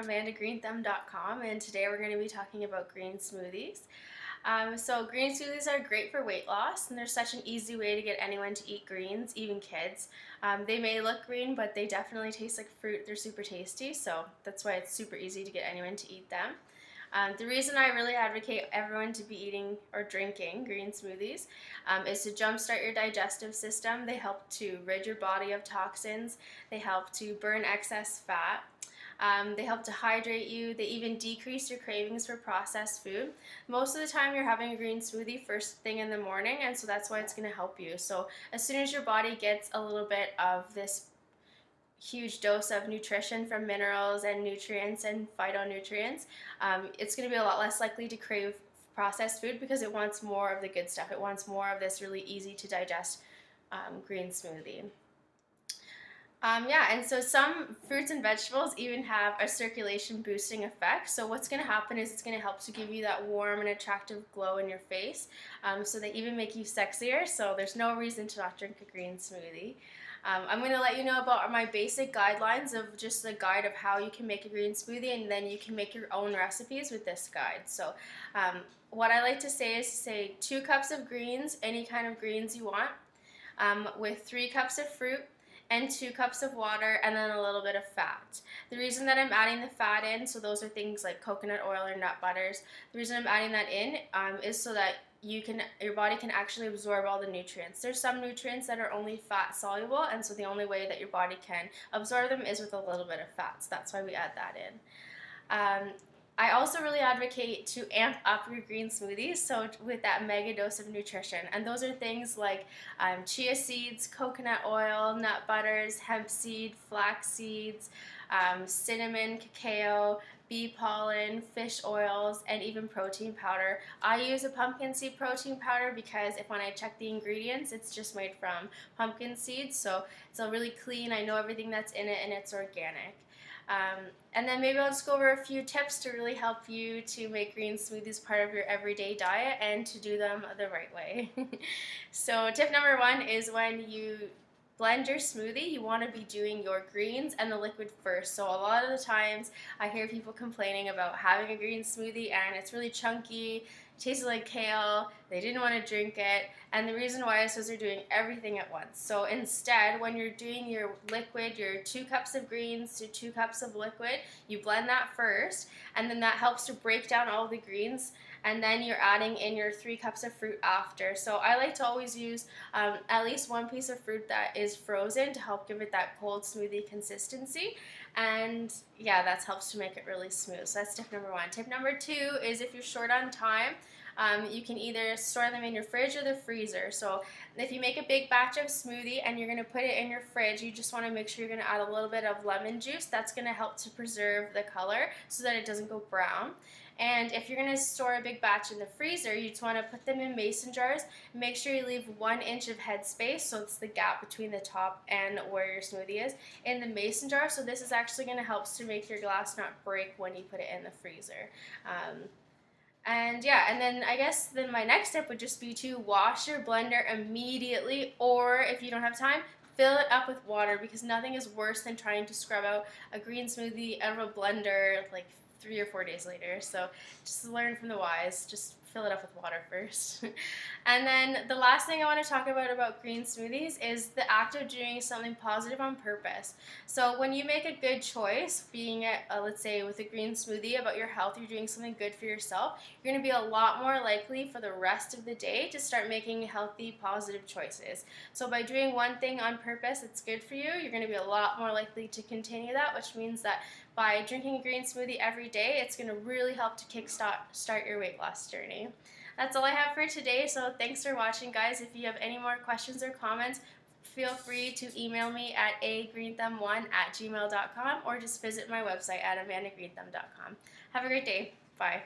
amandagreenthumb.com, and today we're going to be talking about green smoothies. So green smoothies are great for weight loss, and they're such an easy way to get anyone to eat greens, even kids. They may look green, but they definitely taste like fruit. They're super tasty, so that's why it's super easy to get anyone to eat them. The reason I really advocate everyone to be eating or drinking green smoothies is to jumpstart your digestive system. They help to rid your body of toxins. They help to burn excess fat. They help to hydrate you. They even decrease your cravings for processed food. Most of the time you're having a green smoothie first thing in the morning, and so that's why it's going to help you. So as soon as your body gets a little bit of this huge dose of nutrition from minerals and nutrients and phytonutrients, it's going to be a lot less likely to crave processed food because it wants more of the good stuff. It wants more of this really easy to digest green smoothie. And so some fruits and vegetables even have a circulation boosting effect. So what's going to happen is it's going to help to give you that warm and attractive glow in your face. So they even make you sexier. So there's no reason to not drink a green smoothie. I'm going to let you know about my basic guidelines of just the guide of how you can make a green smoothie, and then you can make your own recipes with this guide. So what I like to say is 2 cups of greens, any kind of greens you want, with 3 cups of fruit, and 2 cups of water, and then a little bit of fat. The reason that I'm adding the fat in, so those are things like coconut oil or nut butters, the reason I'm adding that in is so that your body can actually absorb all the nutrients. There's some nutrients that are only fat soluble, and so the only way that your body can absorb them is with a little bit of fat, so that's why we add that in. I also really advocate to amp up your green smoothies, so with that mega dose of nutrition. And those are things like chia seeds, coconut oil, nut butters, hemp seed, flax seeds, cinnamon, cacao, bee pollen, fish oils, and even protein powder. I use a pumpkin seed protein powder because when I check the ingredients, it's just made from pumpkin seeds, so it's all really clean. I know everything that's in it, and it's organic. And then maybe I'll just go over a few tips to really help you to make green smoothies part of your everyday diet and to do them the right way. So tip number 1 is when you blend your smoothie, you want to be doing your greens and the liquid first. So a lot of the times I hear people complaining about having a green smoothie and it's really chunky, it tastes like kale, they didn't want to drink it, and the reason why is because they're doing everything at once. So instead, when you're doing your liquid, your 2 cups of greens to 2 cups of liquid, you blend that first, and then that helps to break down all the greens, and then you're adding in your 3 cups of fruit after. So I like to always use at least 1 piece of fruit that is frozen to help give it that cold smoothie consistency, and yeah, that helps to make it really smooth. So that's tip number 1. Tip number 2 is if you're short on time, you can either store them in your fridge or the freezer. So if you make a big batch of smoothie and you're going to put it in your fridge, you just want to make sure you're going to add a little bit of lemon juice. That's going to help to preserve the color so that it doesn't go brown. And if you're going to store a big batch in the freezer, you just want to put them in mason jars. Make sure you leave 1 inch of headspace, so it's the gap between the top and where your smoothie is, in the mason jar. So this is actually going to help to make your glass not break when you put it in the freezer. And then I guess my next tip would just be to wash your blender immediately, or if you don't have time, fill it up with water, because nothing is worse than trying to scrub out a green smoothie out of a blender like 3 or 4 days later. So just learn from the wise. Just fill it up with water first. And then the last thing I want to talk about green smoothies is the act of doing something positive on purpose. So when you make a good choice, being let's say with a green smoothie about your health, you're doing something good for yourself, you're going to be a lot more likely for the rest of the day to start making healthy, positive choices. So by doing one thing on purpose that's good for you, you're going to be a lot more likely to continue that, which means that by drinking a green smoothie every day, it's going to really help to kickstart your weight loss journey. That's all I have for today, so thanks for watching, guys. If you have any more questions or comments, feel free to email me at agreenthumb1@gmail.com or just visit my website at amandagreenthumb.com. Have a great day. Bye.